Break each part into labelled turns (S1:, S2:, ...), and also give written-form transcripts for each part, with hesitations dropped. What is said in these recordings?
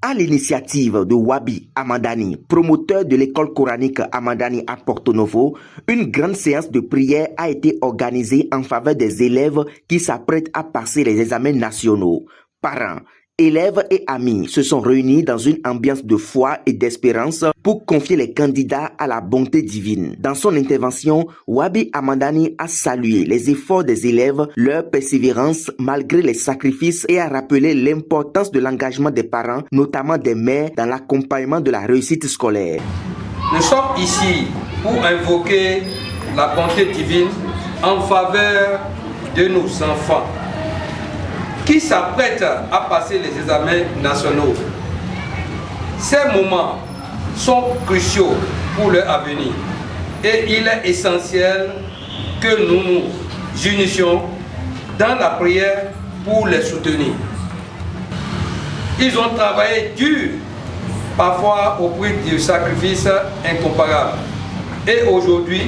S1: À l'initiative de Wabi Amadani, promoteur de l'école coranique Amadani à Porto Novo, une grande séance de prière a été organisée en faveur des élèves qui s'apprêtent à passer les examens nationaux. Parents, élèves et amis se sont réunis dans une ambiance de foi et d'espérance pour confier les candidats à la bonté divine. Dans son intervention, Wabi Amadani a salué les efforts des élèves, leur persévérance malgré les sacrifices et a rappelé l'importance de l'engagement des parents, notamment des mères, dans l'accompagnement de la réussite scolaire.
S2: Nous sommes ici pour invoquer la bonté divine en faveur de nos enfants qui s'apprêtent à passer les examens nationaux. Ces moments sont cruciaux pour leur avenir et il est essentiel que nous nous unissions dans la prière pour les soutenir. Ils ont travaillé dur, parfois au prix de sacrifices incomparables. Et aujourd'hui,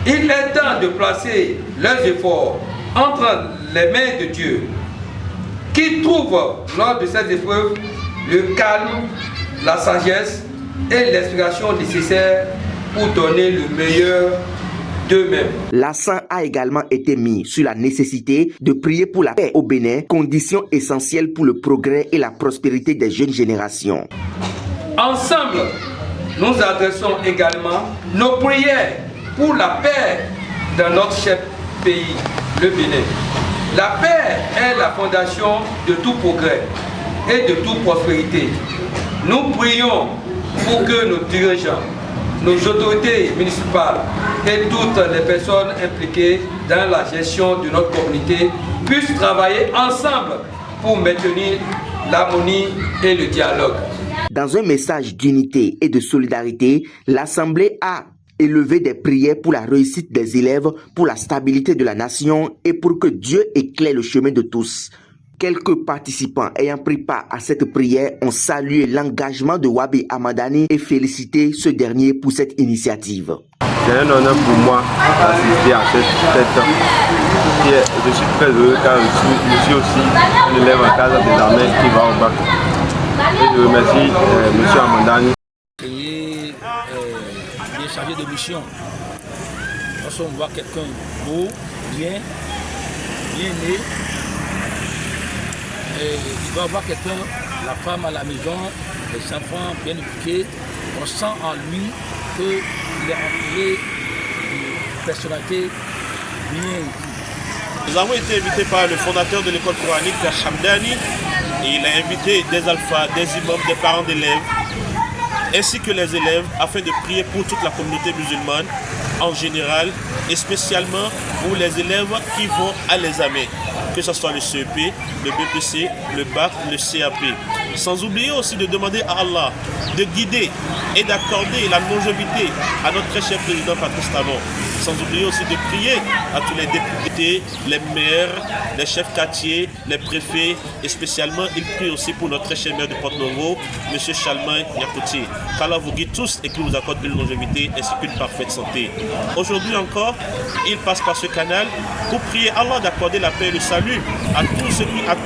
S2: il est temps de placer leurs efforts entre les mains de Dieu, qui trouve lors de ces épreuves le calme, la sagesse et l'inspiration nécessaires pour donner le meilleur d'eux-mêmes.
S1: L'accent a également été mis sur la nécessité de prier pour la paix au Bénin, condition essentielle pour le progrès et la prospérité des jeunes générations.
S2: Ensemble, nous adressons également nos prières pour la paix dans notre cher pays, le Bénin. La paix est la fondation de tout progrès et de toute prospérité. Nous prions pour que nos dirigeants, nos autorités municipales et toutes les personnes impliquées dans la gestion de notre communauté puissent travailler ensemble pour maintenir l'harmonie et le dialogue.
S1: Dans un message d'unité et de solidarité, l'Assemblée a élevé des prières pour la réussite des élèves, pour la stabilité de la nation et pour que Dieu éclaire le chemin de tous. Quelques participants ayant pris part à cette prière ont salué l'engagement de Wabi Amadani et félicité ce dernier pour cette initiative.
S3: C'est un honneur pour moi d'assister à cette fête. Je suis très heureux car je suis aussi un élève en classe d'examen qui va au bac. Et je remercie M. Amadani.
S4: Chargé de mission. Lorsqu'on voit quelqu'un beau, bien né, et il va voir quelqu'un, la femme à la maison, les enfants bien éduqués, on sent en lui qu'il est entouré d'une personnalité bien éduquée.
S5: Nous avons été invités par le fondateur de l'école coranique, Hamdani, et il a invité des alphas, des imams, des parents d'élèves, ainsi que les élèves, afin de prier pour toute la communauté musulmane en général, et spécialement pour les élèves qui vont à l'examen, que ce soit le CEP, le BPC, le BAC, le CAP. Sans oublier aussi de demander à Allah de guider et d'accorder la longévité à notre très cher président Patrice Talon. Sans oublier aussi de prier à tous les députés, les maires, les chefs quartiers, les préfets, et spécialement, il prie aussi pour notre très cher maire de Porto Novo, M. Chalmin Yakouti. Qu'Allah vous guide tous et qu'il vous accorde une longévité ainsi qu'une parfaite santé. Aujourd'hui encore, il passe par ce canal pour prier Allah d'accorder la paix et le salut à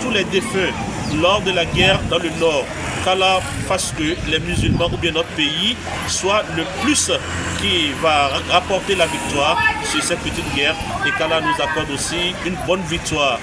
S5: tous les défunts lors de la guerre dans le Nord. Qu'Allah fasse que les musulmans ou bien notre pays soit le plus qui va rapporter la victoire sur cette petite guerre et qu'Allah nous accorde aussi une bonne victoire.